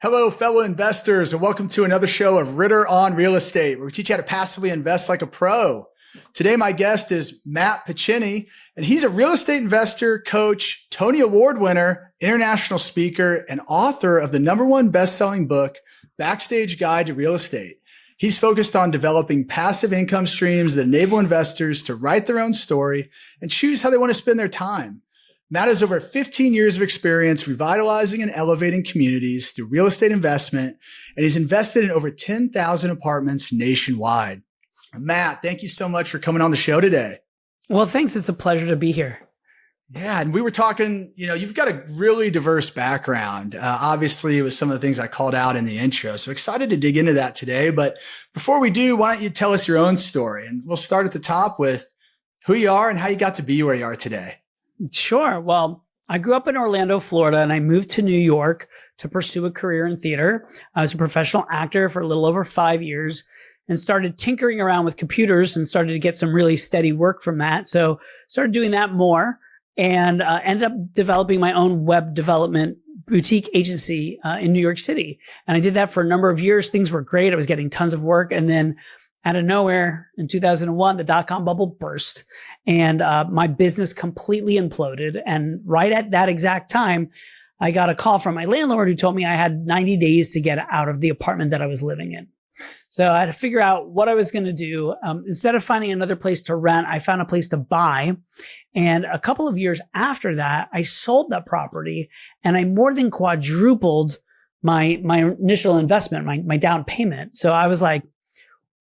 Hello, fellow investors, and welcome to another show of Ritter on Real Estate, where we teach you how to passively invest like a pro. Today, my guest is Matt Picheny, and he's a real estate investor, coach, Tony Award winner, international speaker, and author of the #1 best-selling book, Backstage Guide to Real Estate. He's focused on developing passive income streams that enable investors to write their own story and choose how they want to spend their time. Matt has over 15 years of experience revitalizing and elevating communities through real estate investment, and he's invested in over 10,000 apartments nationwide. Matt, thank you so much for coming on the show today. Well, thanks. It's a pleasure to be here. Yeah, and we were talking, you've got a really diverse background. Obviously, it was some of the things I called out in the intro. So excited to dig into that today. But before we do, why don't you tell us your own story? And we'll start at the top with who you are and how you got to be where you are today. Sure. Well, I grew up in Orlando, Florida, and I moved to New York to pursue a career in theater. I was a professional actor for a little over 5 years and started tinkering around with computers and started to get some really steady work from that. So started doing that more and ended up developing my own web development boutique agency in New York City. And I did that for a number of years. Things were great. I was getting tons of work. And then out of nowhere, in 2001, the dot-com bubble burst and my business completely imploded. And right at that exact time, I got a call from my landlord who told me I had 90 days to get out of the apartment that I was living in. So I had to figure out what I was going to do. Instead of finding another place to rent, I found a place to buy. And a couple of years after that, I sold that property and I more than quadrupled my initial investment, my down payment. So I was like,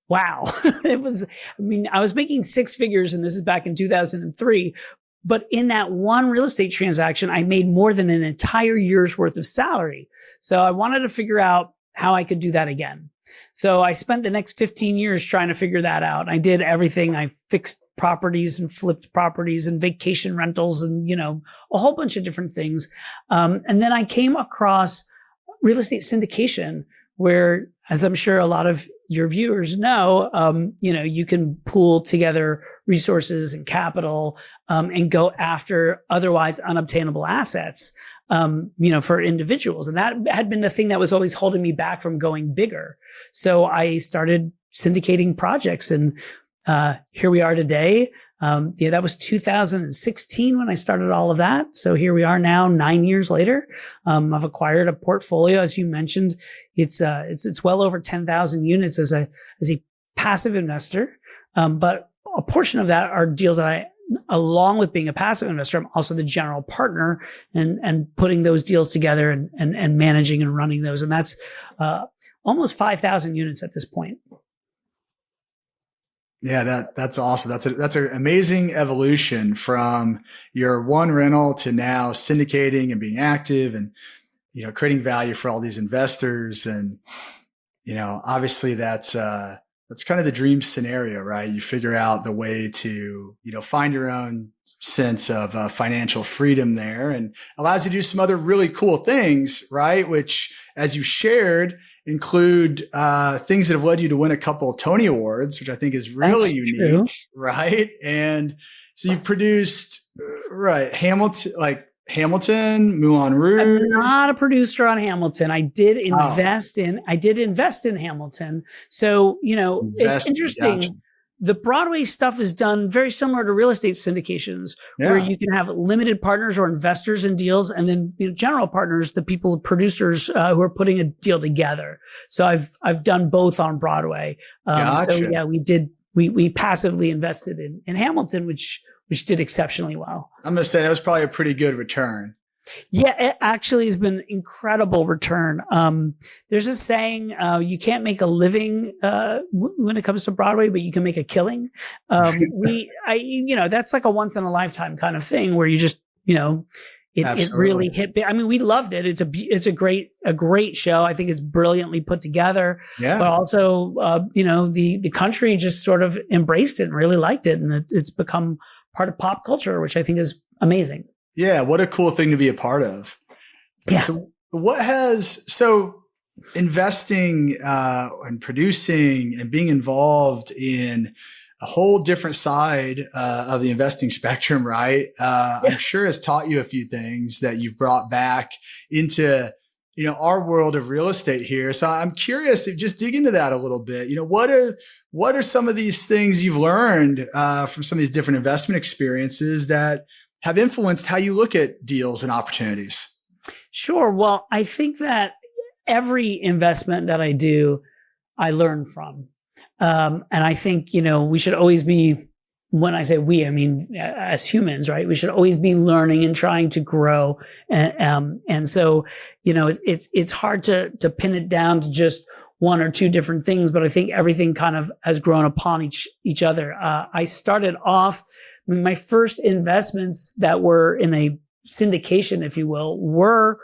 wow. I was making six figures, and this is back in 2003. But in that one real estate transaction, I made more than an entire year's worth of salary. So I wanted to figure out how I could do that again. So I spent the next 15 years trying to figure that out. I did everything. I fixed properties and flipped properties and vacation rentals and, a whole bunch of different things. And then I came across real estate syndication, where, as I'm sure a lot of your viewers know, you can pool together resources and capital, and go after otherwise unobtainable assets, for individuals. And that had been the thing that was always holding me back from going bigger. So I started syndicating projects, and here we are today. That was 2016 when I started all of that. So here we are now, 9 years later. I've acquired a portfolio, as you mentioned. It's well over 10,000 units as a passive investor. But a portion of that are deals that along with being a passive investor, I'm also the general partner and putting those deals together and managing and running those. And that's almost 5,000 units at this point. Yeah, that's awesome. That's an amazing evolution from your one rental to now syndicating and being active and, creating value for all these investors. And, obviously that's kind of the dream scenario, right? You figure out the way to, find your own sense of financial freedom there, and allows you to do some other really cool things, right? Which, as you shared, include things that have led you to win a couple of Tony Awards, which I think is really unique, true. Right? And so you produced, right, Hamilton, Moulin Rouge. I'm not a producer on Hamilton. I did invest in Hamilton. So, it's interesting. Gotcha. The Broadway stuff is done very similar to real estate syndications, where you can have limited partners or investors in deals, and then general partners, the producers who are putting a deal together. So I've done both on Broadway. Gotcha. So yeah, we passively invested in Hamilton, which did exceptionally well. I'm going to say that was probably a pretty good return. Yeah, it actually has been incredible return. There's a saying, you can't make a living when it comes to Broadway, but you can make a killing. That's like a once in a lifetime kind of thing where you just, it really hit big. I mean, we loved it. It's a great show. I think it's brilliantly put together. Yeah. But also, the country just sort of embraced it and really liked it, and it's become part of pop culture, which I think is amazing. Yeah, what a cool thing to be a part of. Yeah. So investing and producing and being involved in a whole different side of the investing spectrum, right? I'm sure has taught you a few things that you've brought back into our world of real estate here. So I'm curious to just dig into that a little bit. What are some of these things you've learned from some of these different investment experiences that have influenced how you look at deals and opportunities? Sure. Well, I think that every investment that I do, I learn from. And I think, we should always be, when I say we, I mean, as humans, right? We should always be learning and trying to grow. And so, it's hard to pin it down to just one or two different things, but I think everything kind of has grown upon each other. I started off, my first investments that were in a syndication, if you will, was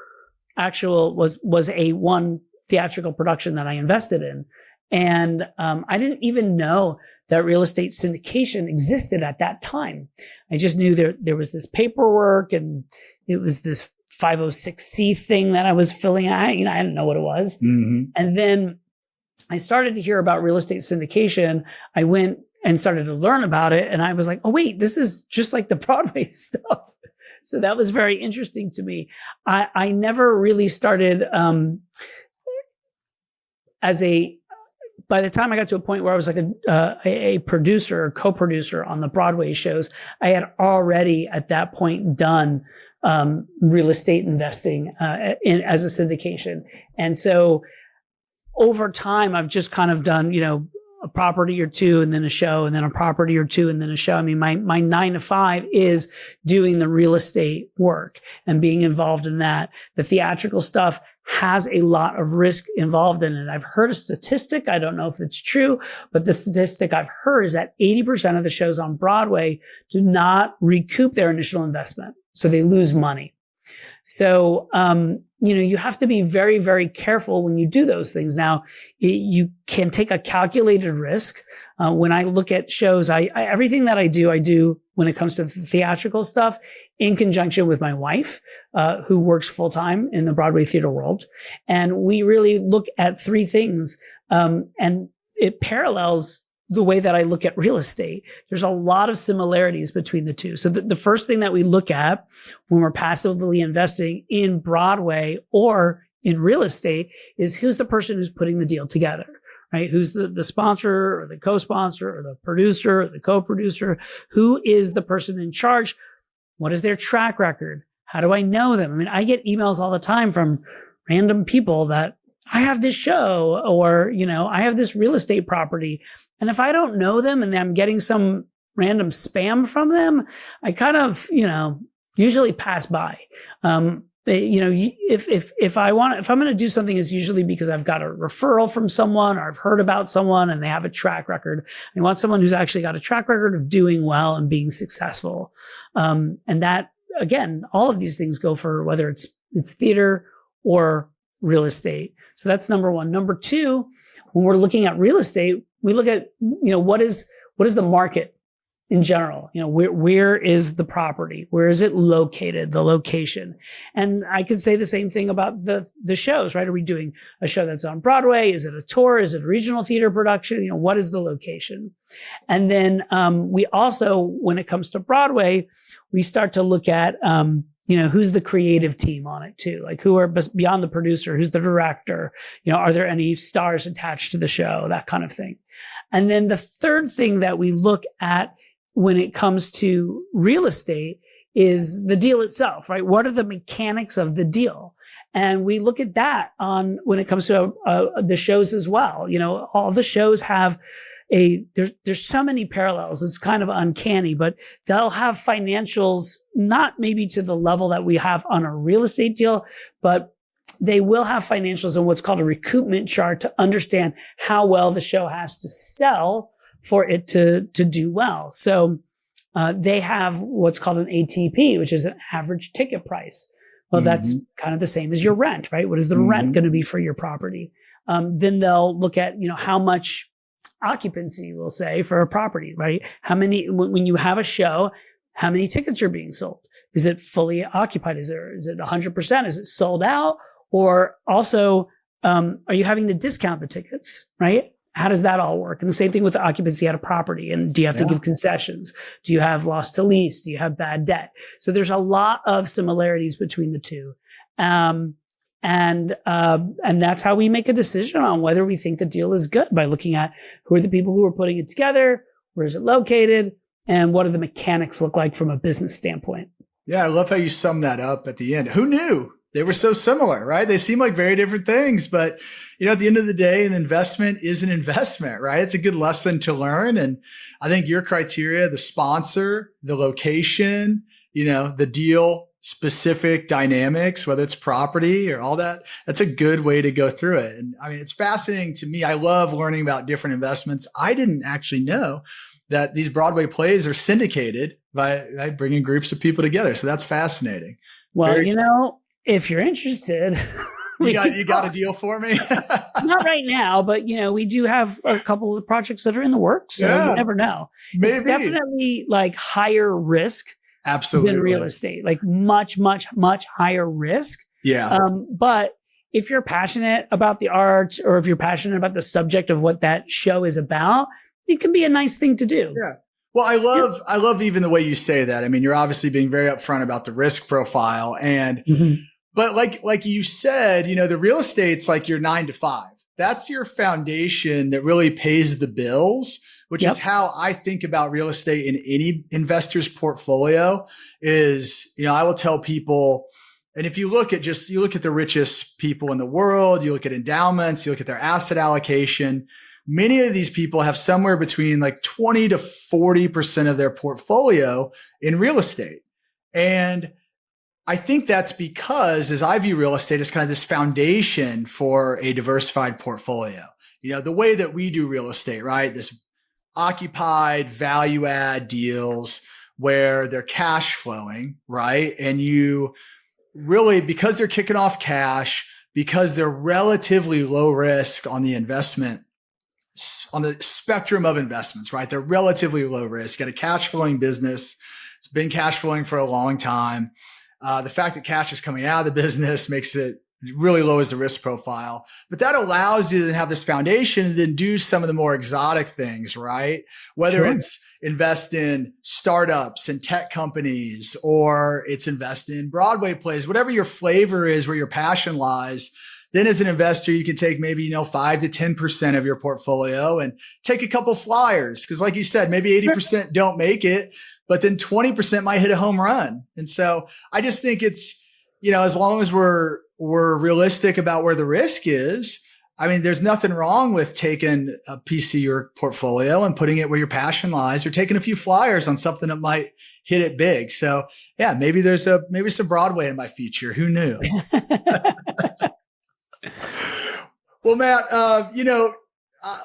a one theatrical production that I invested in. And I didn't even know that real estate syndication existed at that time. I just knew there was this paperwork and it was this 506C thing that I was filling out. I didn't know what it was. Mm-hmm. And then I started to hear about real estate syndication. I went and started to learn about it. And I was like, oh, wait, this is just like the Broadway stuff. So that was very interesting to me. I never really started by the time I got to a point where I was like a producer or co-producer on the Broadway shows, I had already at that point done real estate investing as a syndication. And so over time, I've just kind of done, a property or two and then a show and then a property or two and then a show. I mean, my 9 to 5 is doing the real estate work and being involved in that. The theatrical stuff has a lot of risk involved in it. I've heard a statistic. I don't know if it's true, but the statistic I've heard is that 80% of the shows on Broadway do not recoup their initial investment. So they lose money. So, you have to be very, very careful when you do those things. Now, you can take a calculated risk. When I look at shows, everything that I do when it comes to the theatrical stuff in conjunction with my wife, who works full time in the Broadway theater world. And we really look at three things. And it parallels the way that I look at real estate. There's a lot of similarities between the two. So the first thing that we look at when we're passively investing in Broadway or in real estate is who's the person who's putting the deal together, right? Who's the sponsor or the co-sponsor or the producer or the co-producer? Who is the person in charge? What is their track record? How do I know them? I mean, I get emails all the time from random people that I have this show or, I have this real estate property. And if I don't know them and I'm getting some random spam from them, I kind of, usually pass by. If I'm going to do something, it's usually because I've got a referral from someone or I've heard about someone and they have a track record. I want someone who's actually got a track record of doing well and being successful. And that, again, all of these things go for whether it's theater or real estate. So that's number one. Number two, when we're looking at real estate, we look at, what is the market in general? Where is the property? Where is it located? The location. And I could say the same thing about the shows, right? Are we doing a show that's on Broadway? Is it a tour? Is it a regional theater production? What is the location? And then, we also, when it comes to Broadway, we start to look at, who's the creative team on it too? Like who are beyond the producer? Who's the director? Are there any stars attached to the show? That kind of thing. And then the third thing that we look at when it comes to real estate is the deal itself, right? What are the mechanics of the deal? And we look at that when it comes to the shows as well. All the shows have there's so many parallels. It's kind of uncanny, but they'll have financials, not maybe to the level that we have on a real estate deal, but they will have financials in what's called a recoupment chart to understand how well the show has to sell for it to do well. So, they have what's called an ATP, which is an average ticket price. Well, that's kind of the same as your rent, right? What is the rent going to be for your property? Then they'll look at, how much occupancy, we'll say, for a property, right? How many, when you have a show, how many tickets are being sold? Is it fully occupied? Is it 100%? Is it sold out? Or also, are you having to discount the tickets, right? How does that all work? And the same thing with the occupancy at a property. And do you have to give concessions? Do you have loss to lease? Do you have bad debt? So there's a lot of similarities between the two. And And that's how we make a decision on whether we think the deal is good, by looking at who are the people who are putting it together, where is it located, and what do the mechanics look like from a business standpoint. Yeah, I love how you sum that up at the end. Who knew they were so similar, right? They seem like very different things, but at the end of the day, an investment is an investment, right? It's a good lesson to learn. And I think your criteria, the sponsor, the location, the deal specific dynamics, whether it's property or all that, that's a good way to go through it. And I mean, it's fascinating to me. I love learning about different investments. I didn't actually know that these Broadway plays are syndicated by bringing groups of people together. So that's fascinating. Well, if you're interested, you got a deal for me? Not right now, but we do have a couple of projects that are in the works. So you never know. Maybe. It's definitely like higher risk. Absolutely. Than real estate, like much, much, much higher risk. Yeah. But if you're passionate about the arts, or if you're passionate about the subject of what that show is about, it can be a nice thing to do. Yeah. Well, I love even the way you say that. I mean, you're obviously being very upfront about the risk profile, but like you said, the real estate's like your 9 to 5. That's your foundation that really pays the bills, which is how I think about real estate in any investor's portfolio. Is, I will tell people, and if you look at the richest people in the world, you look at endowments, you look at their asset allocation, many of these people have somewhere between like 20 to 40% of their portfolio in real estate. And I think that's because, as I view real estate, as kind of this foundation for a diversified portfolio. The way that we do real estate, right? This occupied value add deals where they're cash flowing, right? And you really, because they're kicking off cash, because they're relatively low risk on the spectrum of investments, right? They're relatively low risk. Got a cash flowing business. It's been cash flowing for a long time. The fact that cash is coming out of the business makes it really lowers the risk profile, but that allows you to have this foundation and then do some of the more exotic things, right? Whether it's invest in startups and tech companies, or it's invest in Broadway plays, whatever your flavor is, where your passion lies. Then as an investor, you can take maybe, 5 to 10% of your portfolio and take a couple flyers. Cause like you said, maybe 80% don't make it, but then 20% might hit a home run. And so I just think it's, as long as we're realistic about where the risk is, I mean, there's nothing wrong with taking a piece of your portfolio and putting it where your passion lies, or taking a few flyers on something that might hit it big. So yeah, maybe there's some Broadway in my future. Who knew? Well, Matt,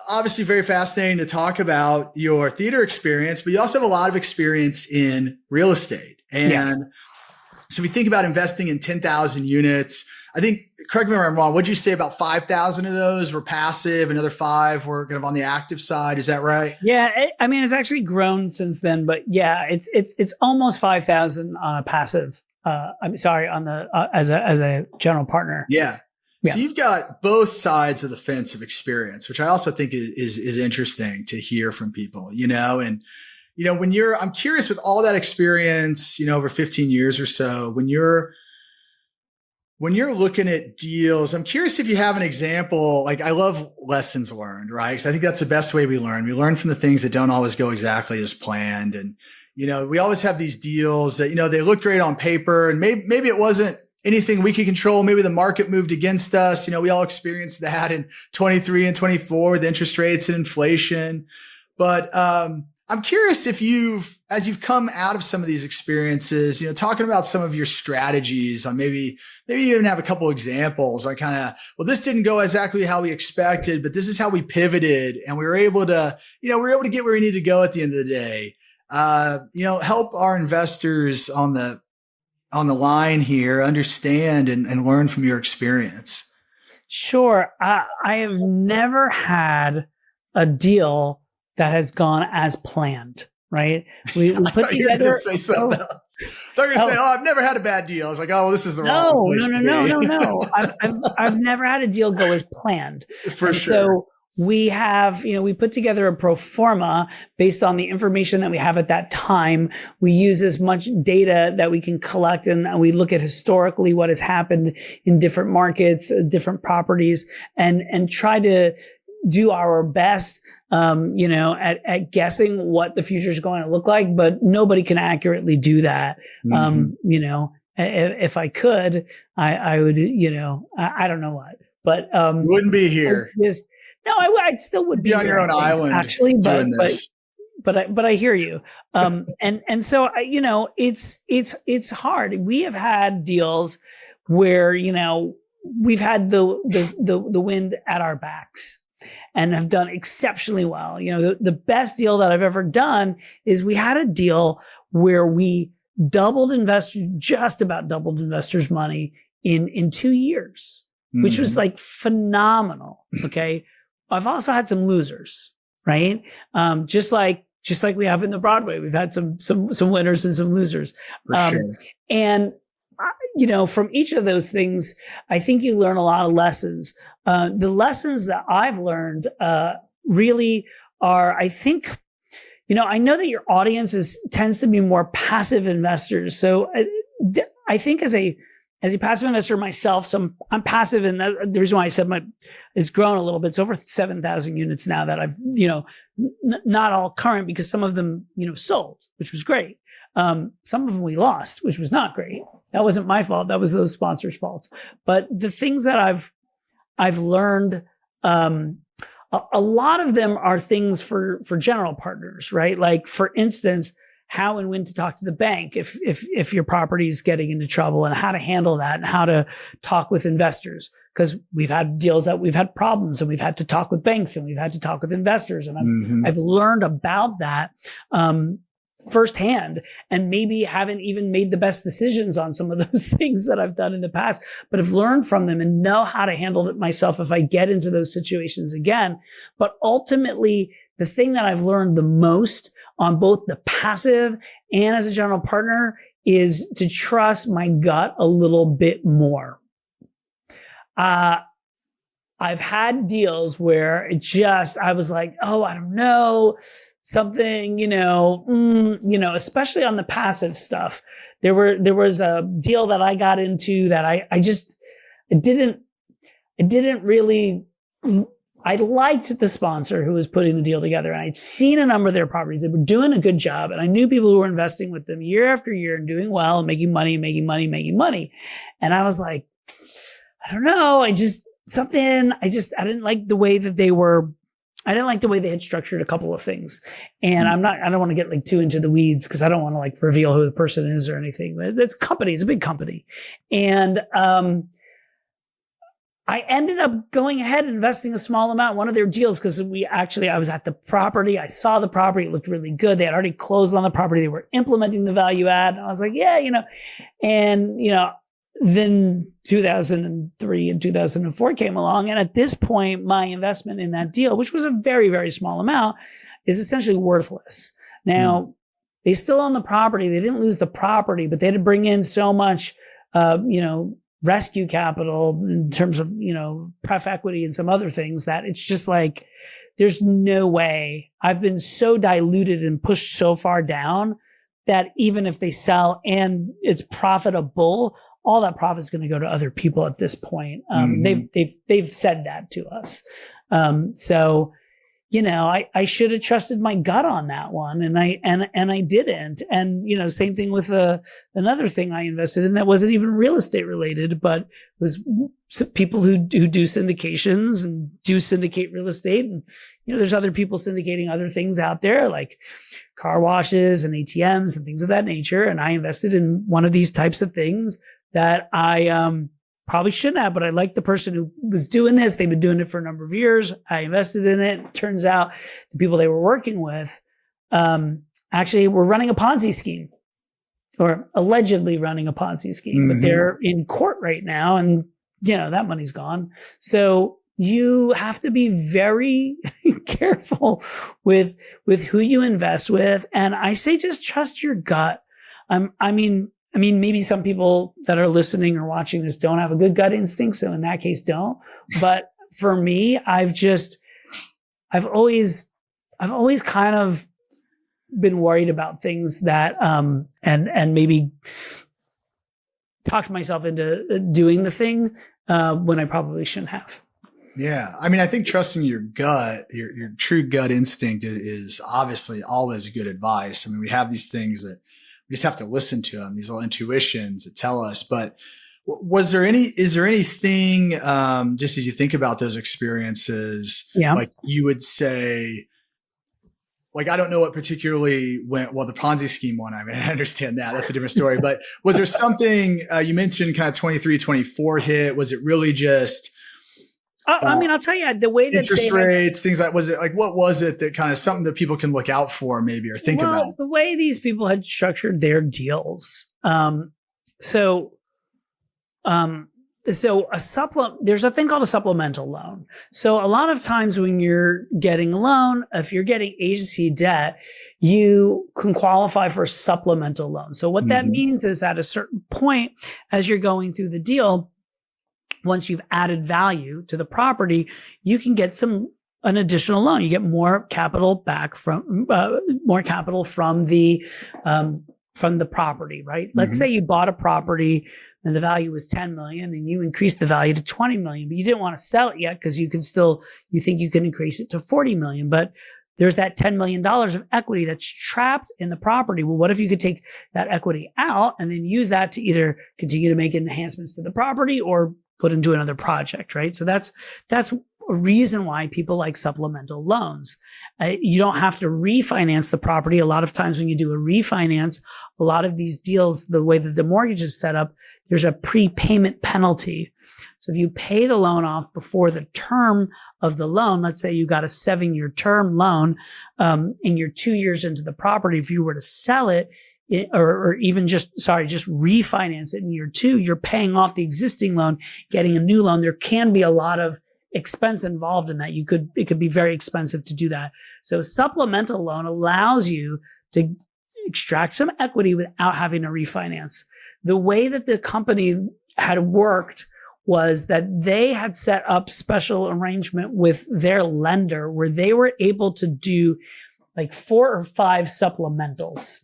obviously very fascinating to talk about your theater experience, but you also have a lot of experience in real estate. And so we think about investing in 10,000 units. I think, correct me if I'm wrong, what'd you say, about 5,000 of those were passive, another 5 were kind of on the active side? Is that right? Yeah. It's actually grown since then, but yeah, it's almost 5,000 on a passive, on the, as a general partner. Yeah. So you've got both sides of the fence of experience, which I also think is interesting to hear from people, and, I'm curious, with all that experience, over 15 years or so, when you're looking at deals, I'm curious if you have an example. Like, I love lessons learned, right? Because I think that's the best way we learn. We learn from the things that don't always go exactly as planned. And, we always have these deals that, they look great on paper, and maybe it wasn't anything we could control. Maybe the market moved against us. We all experienced that in 23 and 24 with interest rates and inflation. But I'm curious if as you've come out of some of these experiences, talking about some of your strategies on maybe you even have a couple examples on this didn't go exactly how we expected, but this is how we pivoted, and we were able to get where we need to go at the end of the day. Help our investors on the line here understand and learn from your experience. Sure. I have never had a deal that has gone as planned, right? We put together. Say something else. I thought you were going to say, I've never had a bad deal. I was like, this is the wrong place to be. No. I've never had a deal go as planned. For sure. So we have, we put together a pro forma based on the information that we have at that time. We use as much data that we can collect, and we look at historically what has happened in different markets, different properties, and try to do our best, at guessing what the future is going to look like. But nobody can accurately do that. If I could, I would, I don't know what, but you wouldn't be here. No, I still would be on your own island, actually, doing this. But I hear you. And so it's hard. We have had deals where, we've had the wind at our backs and have done exceptionally well. The best deal that I've ever done is we had a deal where we just about doubled investors' money in 2 years, which was like phenomenal. Okay. I've also had some losers, right? Just like we have in the Broadway, we've had some winners and some losers. Sure. And from each of those things, I think you learn a lot of lessons. The lessons that I've learned really are, I think, I know that your audience tends to be more passive investors. So I think as a passive investor myself, so I'm passive, and the reason why I said it's grown a little bit. It's over 7,000 units now that I've, not all current, because some of them, sold, which was great. Some of them we lost, which was not great. That wasn't my fault. That was those sponsors' faults. But the things that I've learned, a lot of them are things for general partners, right? Like, for instance, how and when to talk to the bank if your property is getting into trouble, and how to handle that, and how to talk with investors. Because we've had deals that we've had problems, and we've had to talk with banks, and we've had to talk with investors. And I've learned about that firsthand, and maybe haven't even made the best decisions on some of those things that I've done in the past, but have learned from them and know how to handle it myself if I get into those situations again. But ultimately, the thing that I've learned the most on both the passive and as a general partner is to trust my gut a little bit more. I've had deals where I was like, oh, I don't know, something, especially on the passive stuff. There was a deal that I got into that I didn't really. I liked the sponsor who was putting the deal together, and I'd seen a number of their properties. They were doing a good job, and I knew people who were investing with them year after year and doing well and making money. And I was like, I don't know. I didn't like the way that they were. I didn't like the way they had structured a couple of things. And I don't want to get too into the weeds, because I don't want to reveal who the person is or anything. But it's a big company. And, I ended up going ahead and investing a small amount in one of their deals, because I was at the property. I saw the property. It looked really good. They had already closed on the property. They were implementing the value add. And I was like, yeah, and, then 2003 and 2004 came along. And at this point, my investment in that deal, which was a very, very small amount, is essentially worthless. Now, they still own the property. They didn't lose the property, but they had to bring in so much, rescue capital in terms of, pref equity and some other things, that it's just like, there's no way. I've been so diluted and pushed so far down that even if they sell and it's profitable, all that profit is going to go to other people at this point. They've said that to us. So, I should have trusted my gut on that one, and I didn't. And same thing with another thing I invested in that wasn't even real estate related, but was people who do syndications and do syndicate real estate. And there's other people syndicating other things out there, like car washes and ATMs and things of that nature. And I invested in one of these types of things that I probably shouldn't have, but I liked the person who was doing this. They've been doing it for a number of years. I invested in it. It turns out the people they were working with actually were running a Ponzi scheme, or allegedly running a Ponzi scheme, but they're in court right now, and that money's gone. So you have to be very careful with who you invest with. And I say, just trust your gut. I mean, maybe some people that are listening or watching this don't have a good gut instinct. So in that case, don't. But for me, I've just I've always kind of been worried about things that, and maybe talked myself into doing the thing, when I probably shouldn't have. Yeah. I mean, I think trusting your gut, your true gut instinct is obviously always good advice. I mean, we have these things that we just have to listen to them, these little intuitions that tell us. But is there anything, just as you think about those experiences, Yeah. like you would say, like, I don't know what particularly went, well, the Ponzi scheme one, I mean, I understand that. That's a different story. But was there something, you mentioned kind of 23, 24 hit? Was it really just, I mean, I'll tell you the way that interest rates, things like, was it like, what was it that kind of something that people can look out for maybe or think about? The way these people had structured their deals. So there's a thing called a supplemental loan. So a lot of times when you're getting a loan, if you're getting agency debt, you can qualify for a supplemental loan. So what that means is at a certain point, as you're going through the deal, once you've added value to the property, you can get an additional loan. You get more capital back from the property, right? Let's say you bought a property and the value was 10 million and you increased the value to 20 million, but you didn't want to sell it yet because you think you can increase it to 40 million, but there's that $10 million of equity that's trapped in the property. Well, what if you could take that equity out and then use that to either continue to make enhancements to the property or put into another project, right? So that's a reason why people like supplemental loans. You don't have to refinance the property. A lot of times when you do a refinance, a lot of these deals, the way that the mortgage is set up, there's a prepayment penalty. So if you pay the loan off before the term of the loan, let's say you got a 7-year term loan, and you're 2 years into the property, if you were to sell it, or even just refinance it in year 2, you're paying off the existing loan, getting a new loan. There can be a lot of expense involved in that. It could be very expensive to do that. So a supplemental loan allows you to extract some equity without having to refinance. The way that the company had worked was that they had set up special arrangement with their lender where they were able to do like 4 or 5 supplementals.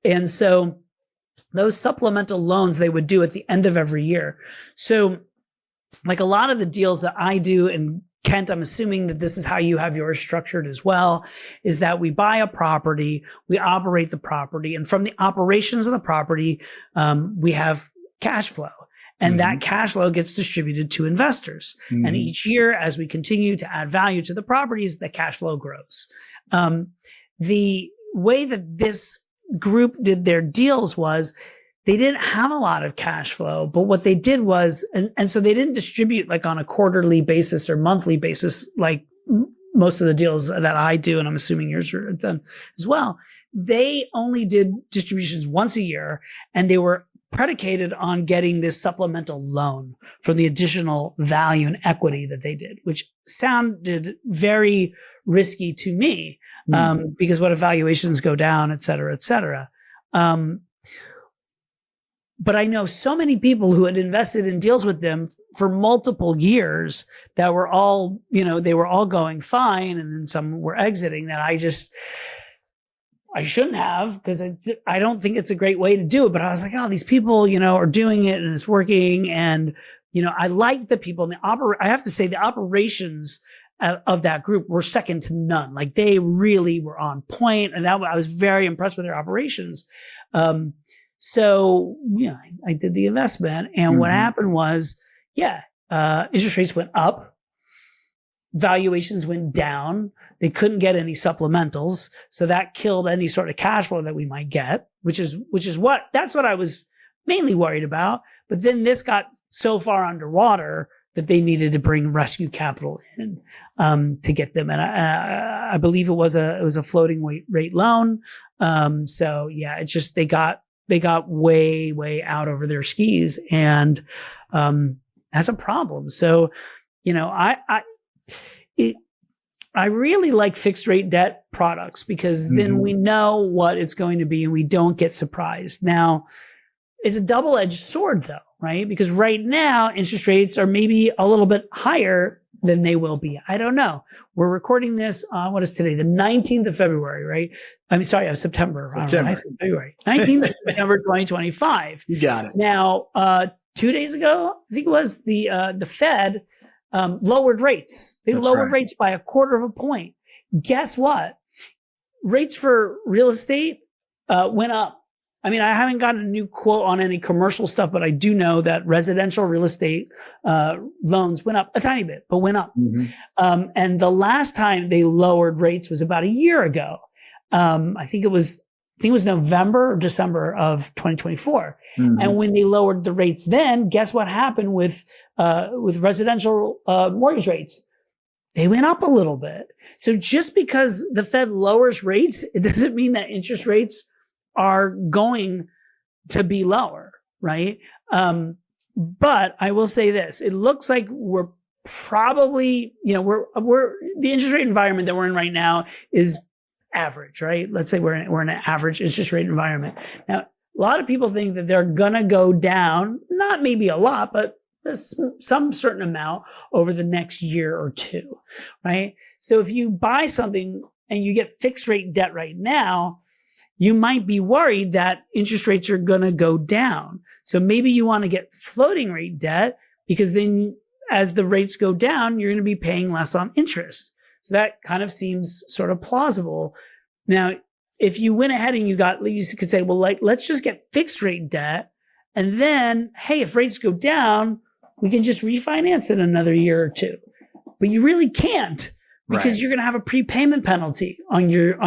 And so those supplemental loans they would do at the end of every year. So like a lot of the deals that I do, and Kent, I'm assuming that this is how you have yours structured as well, is that we buy a property, we operate the property, and from the operations of the property, we have cash flow. And that cash flow gets distributed to investors. And each year, as we continue to add value to the properties, the cash flow grows. The way that this group did their deals was they didn't have a lot of cash flow, but what they did was, and so they didn't distribute like on a quarterly basis or monthly basis, like most of the deals that I do, and I'm assuming yours are done as well. They only did distributions once a year, and they were predicated on getting this supplemental loan for the additional value and equity that they did, which sounded very risky to me, because what if valuations go down, et cetera, et cetera. But I know so many people who had invested in deals with them for multiple years that were all, they were all going fine, and then some were exiting, that I shouldn't have, because I don't think it's a great way to do it. But I was like, oh, these people, are doing it and it's working. And, I liked the people and I have to say the operations of that group were second to none. Like they really were on point, and I was very impressed with their operations. So, I did the investment, and what happened was, interest rates went up. Valuations went down. They couldn't get any supplementals. So that killed any sort of cash flow that we might get, that's what I was mainly worried about. But then this got so far underwater that they needed to bring rescue capital in, to get them. And I believe it was a floating rate loan. So yeah, it's just, they got way, way out over their skis, and, that's a problem. So, I really like fixed rate debt products, because then we know what it's going to be and we don't get surprised. Now, it's a double-edged sword though, right? Because right now interest rates are maybe a little bit higher than they will be. I don't know. We're recording this on, what is today? The 19th of February, right? I'm sorry, of September. I don't know why I said February. 19th of September, 2025. You got it. Now, 2 days ago, I think it was the Fed lowered rates. They That's lowered right. rates by 1/4 of a point. Guess what? Rates for real estate went up. I mean, I haven't gotten a new quote on any commercial stuff, but I do know that residential real estate loans went up a tiny bit, but went up. And the last time they lowered rates was about a year ago. I think it was November or December of 2024. And when they lowered the rates then, guess what happened with residential mortgage rates? They went up a little bit. So just because the Fed lowers rates, it doesn't mean that interest rates are going to be lower, right? But I will say this, it looks like we're probably, we're the interest rate environment that we're in right now is average, right? Let's say we're in an average interest rate environment. Now, a lot of people think that they're gonna go down, not maybe a lot, but some certain amount over the next year or two, right? So if you buy something and you get fixed rate debt right now, you might be worried that interest rates are going to go down. So maybe you want to get floating rate debt because then as the rates go down, you're going to be paying less on interest. So that kind of seems sort of plausible. Now, if you went ahead and you could say, well, let's just get fixed rate debt. And then, hey, if rates go down, we can just refinance in another year or two. But you really can't. Because you're going to have a prepayment penalty on your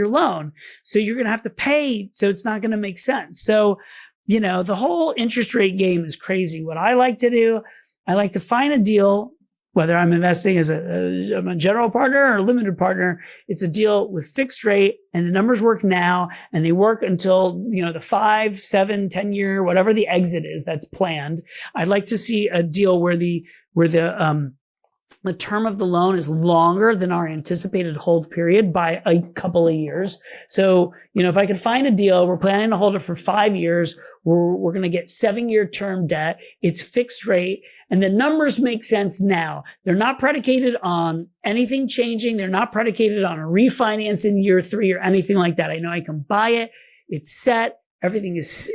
loan. So you're going to have to pay. So it's not going to make sense. So, the whole interest rate game is crazy. What I like to do, I like to find a deal, whether I'm investing as I'm a general partner or a limited partner. It's a deal with fixed rate and the numbers work now and they work until, the 5, 7, 10 year, whatever the exit is that's planned. I'd like to see a deal where the term of the loan is longer than our anticipated hold period by a couple of years. So, if I could find a deal, we're planning to hold it for 5 years. We're going to get 7-year term debt. It's fixed rate and the numbers make sense now. They're not predicated on anything changing. They're not predicated on a refinance in year 3 or anything like that. I know I can buy it. It's set. Everything is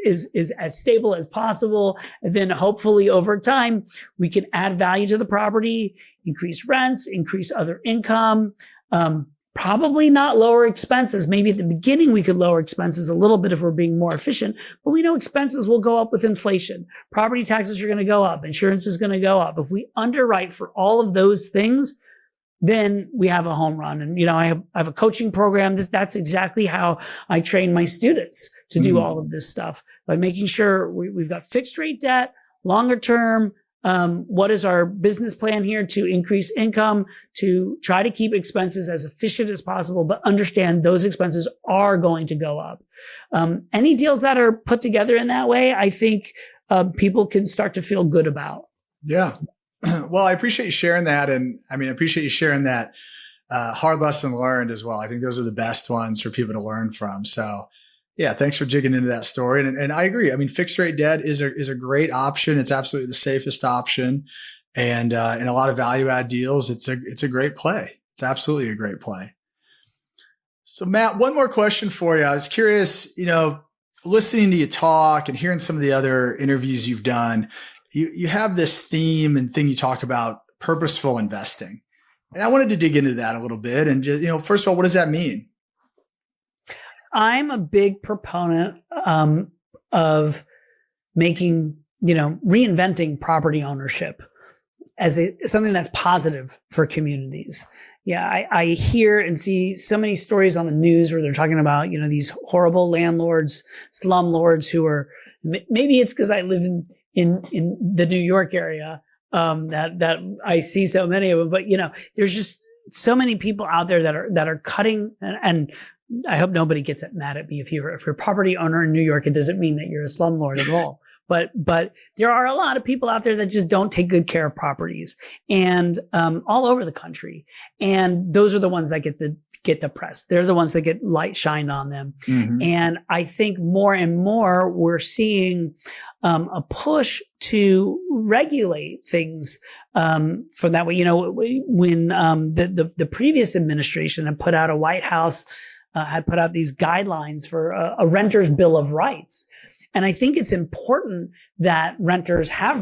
as stable as possible. And then hopefully over time, we can add value to the property, increase rents, increase other income, probably not lower expenses. Maybe at the beginning, we could lower expenses a little bit if we're being more efficient, but we know expenses will go up with inflation. Property taxes are going to go up. Insurance is going to go up. If we underwrite for all of those things, then we have a home run. And, I have a coaching program. That's exactly how I train my students to do all of this stuff by making sure we've got fixed rate debt, longer term. What is our business plan here to increase income, to try to keep expenses as efficient as possible, but understand those expenses are going to go up. Any deals that are put together in that way, I think people can start to feel good about. Yeah. Well, I appreciate you sharing that. And I appreciate you sharing that hard lesson learned as well. I think those are the best ones for people to learn from. So yeah, thanks for digging into that story. And I agree. Fixed rate debt is a great option. It's absolutely the safest option. And in a lot of value add deals, it's a great play. It's absolutely a great play. So Matt, one more question for you. I was curious, listening to you talk and hearing some of the other interviews you've done, you have this theme and thing you talk about, purposeful investing. And I wanted to dig into that a little bit. And just, first of all, what does that mean? I'm a big proponent of making, reinventing property ownership as something that's positive for communities. Yeah, I hear and see so many stories on the news where they're talking about, these horrible landlords, slumlords who are, maybe it's because I live in the New York area that I see so many of them, but there's just so many people out there that are cutting and I hope nobody gets mad at me if you're a property owner in New York. It doesn't mean that you're a slumlord at all. but there are a lot of people out there that just don't take good care of properties, and all over the country. And those are the ones that get the press. They're the ones that get light shined on them. Mm-hmm. And I think more and more we're seeing a push to regulate things from that way. You know, when the previous administration had put out, a White House had put out these guidelines for a renter's bill of rights. And I think it's important that renters have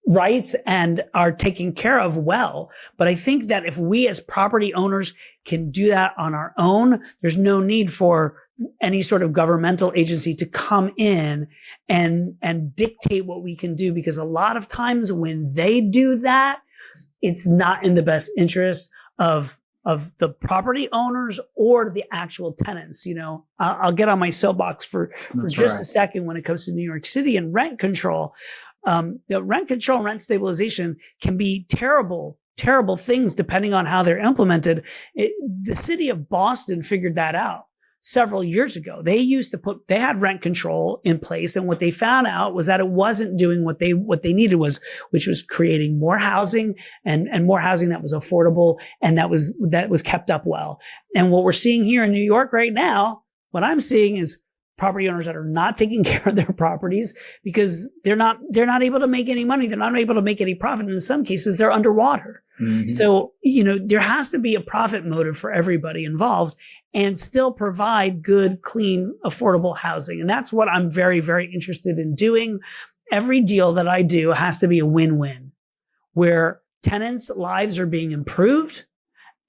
rights and are taken care of well. But I think that if we as property owners can do that on our own, there's no need for any sort of governmental agency to come in and dictate what we can do. Because a lot of times when they do that, it's not in the best interest of the property owners or the actual tenants. You know, I'll get on my soapbox for just a second when it comes to New York City and rent control. Rent control and rent stabilization can be terrible things depending on how they're implemented. The city of Boston figured that out several years ago. They had rent control in place, and what they found out was that it wasn't doing what they needed, which was creating more housing and more housing that was affordable and that was kept up well. And what we're seeing here in New York right now, what I'm seeing is property owners that are not taking care of their properties because they're not able to make any money. They're not able to make any profit. And in some cases, they're underwater. Mm-hmm. So, you know, there has to be a profit motive for everybody involved and still provide good, clean, affordable housing. And that's what I'm very, very interested in doing. Every deal that I do has to be a win-win, where tenants' lives are being improved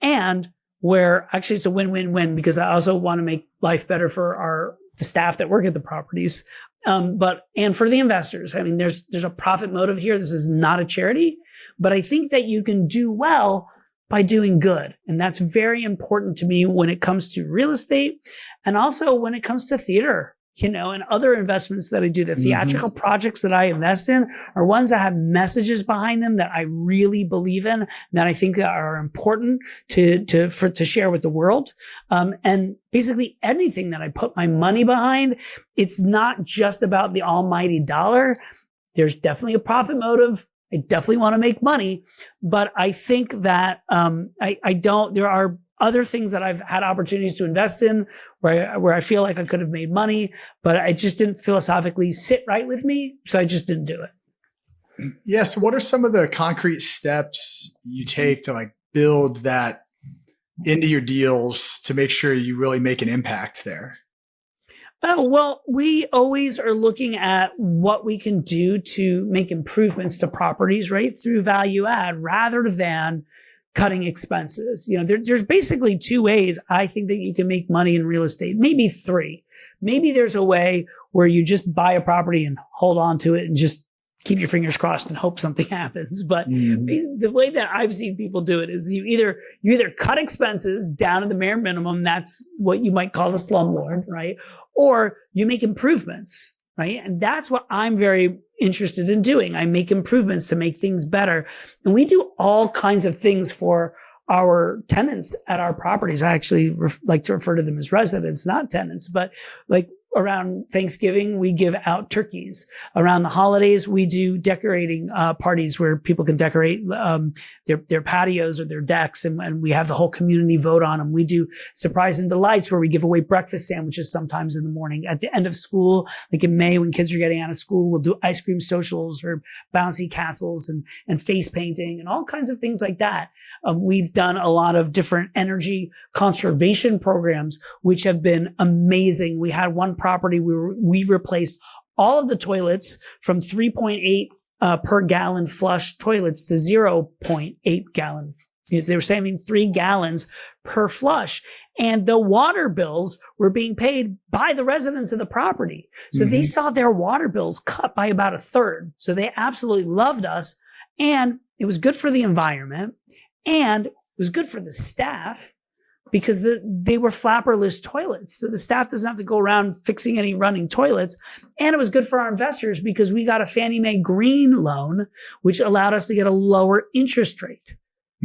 and where actually it's a win-win-win, because I also want to make life better for the staff that work at the properties. And for the investors. I mean, there's a profit motive here. This is not a charity, but I think that you can do well by doing good. And that's very important to me when it comes to real estate and also when it comes to theater, you know, and other investments that I do. The theatrical projects that I invest in are ones that have messages behind them that I really believe in, that I think that are important to share with the world. And basically anything that I put my money behind, it's not just about the almighty dollar. There's definitely a profit motive. I definitely want to make money, but I think that there are other things that I've had opportunities to invest in where I feel like I could have made money, but it just didn't philosophically sit right with me. So I just didn't do it. Yeah. So what are some of the concrete steps you take to like build that into your deals to make sure you really make an impact there? Oh, well, we always are looking at what we can do to make improvements to properties, right? Through value add rather than cutting expenses. You know, there's basically two ways I think that you can make money in real estate, maybe three. Maybe there's a way where you just buy a property and hold on to it and just keep your fingers crossed and hope something happens. But the way that I've seen people do it is you either cut expenses down to the bare minimum. That's what you might call the slumlord, right? Or you make improvements, right? And that's what I'm very interested in doing. I make improvements to make things better. And we do all kinds of things for our tenants at our properties. I actually like to refer to them as residents, not tenants, but like around Thanksgiving, we give out turkeys. Around the holidays, we do decorating parties where people can decorate their patios or their decks, and we have the whole community vote on them. We do surprise and delights where we give away breakfast sandwiches sometimes in the morning. At the end of school, like in May when kids are getting out of school, we'll do ice cream socials or bouncy castles and face painting and all kinds of things like that. We've done a lot of different energy conservation programs, which have been amazing. We had one property where we replaced all of the toilets from 3.8 per gallon flush toilets to 0.8 gallons. They were saving 3 gallons per flush. And the water bills were being paid by the residents of the property. So they saw their water bills cut by about a third. So they absolutely loved us. And it was good for the environment. And it was good for the staff because they were flapperless toilets. So the staff doesn't have to go around fixing any running toilets. And it was good for our investors because we got a Fannie Mae green loan, which allowed us to get a lower interest rate.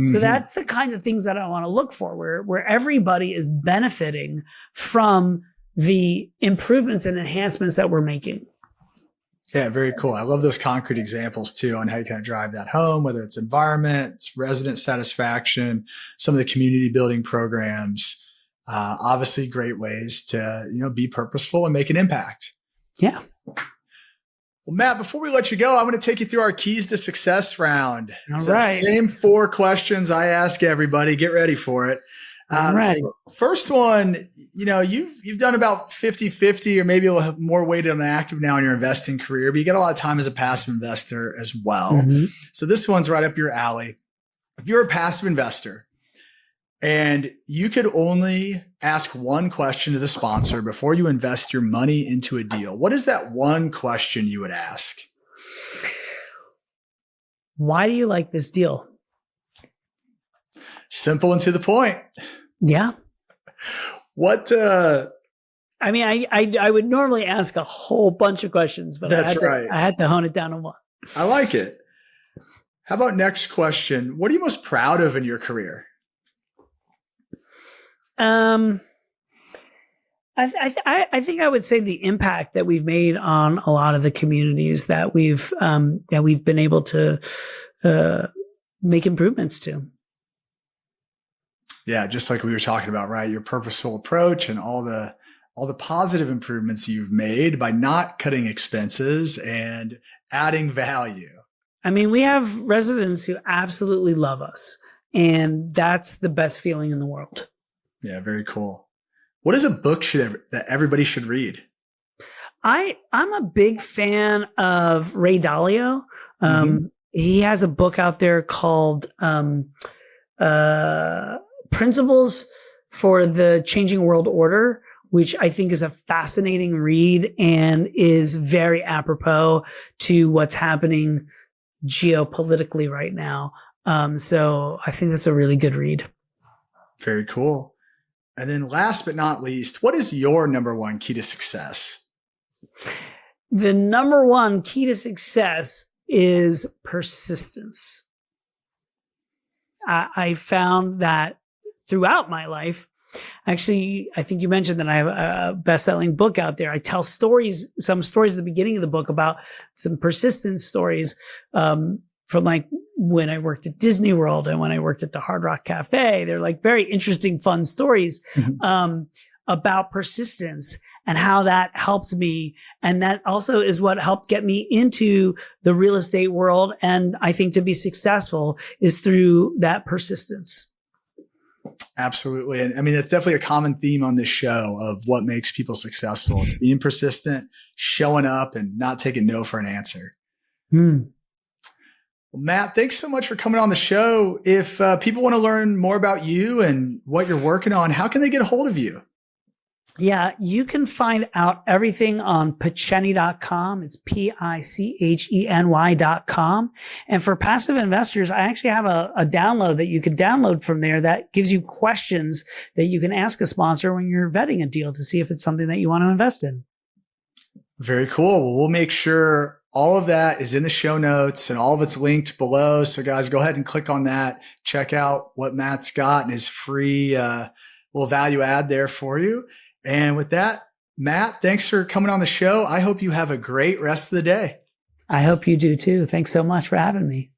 So that's the kinds of things that I want to look for, where everybody is benefiting from the improvements and enhancements that we're making. Yeah, very cool. I love those concrete examples too on how you kind of drive that home, whether it's environment, it's resident satisfaction, some of the community building programs. Obviously, great ways to be purposeful and make an impact. Yeah. Well, Matt, before we let you go, I'm going to take you through our keys to success round. All right. Same 4 questions I ask everybody. Get ready for it. I'm ready. First one, you've done about 50-50 or maybe a little more weighted on active now in your investing career, but you get a lot of time as a passive investor as well. Mm-hmm. So this one's right up your alley. If you're a passive investor and you could only ask one question to the sponsor before you invest your money into a deal, what is that one question you would ask? Why do you like this deal? Simple and to the point. Yeah. What? I mean, I would normally ask a whole bunch of questions, but I had to hone it down to one. I like it. How about next question? What are you most proud of in your career? I think I would say the impact that we've made on a lot of the communities that we've been able to make improvements to. Yeah, just like we were talking about, right? Your purposeful approach and all the positive improvements you've made by not cutting expenses and adding value. I mean, we have residents who absolutely love us, and that's the best feeling in the world. Yeah, very cool. What is a book that everybody should read? I'm a big fan of Ray Dalio. He has a book out there called Principles for the Changing World Order, which I think is a fascinating read and is very apropos to what's happening geopolitically right now. So I think that's a really good read. Very cool. And then last but not least, what is your number one key to success? The number one key to success is persistence. I found that throughout my life. Actually, I think you mentioned that I have a best-selling book out there. I tell some stories at the beginning of the book about some persistence stories from like when I worked at Disney World and when I worked at the Hard Rock Cafe. They're like very interesting, fun stories about persistence and how that helped me. And that also is what helped get me into the real estate world. And I think to be successful is through that persistence. Absolutely. And I mean, it's definitely a common theme on this show of what makes people successful. It's being persistent, showing up, and not taking no for an answer. Well, Matt, thanks so much for coming on the show. If people want to learn more about you and what you're working on, how can they get a hold of you? Yeah, you can find out everything on Picheny.com. It's Picheny.com. And for passive investors, I actually have a download that you can download from there that gives you questions that you can ask a sponsor when you're vetting a deal to see if it's something that you want to invest in. Very cool. Well, we'll make sure all of that is in the show notes and all of it's linked below. So guys, go ahead and click on that. Check out what Matt's got and his free little value add there for you. And with that, Matt, thanks for coming on the show. I hope you have a great rest of the day. I hope you do too. Thanks so much for having me.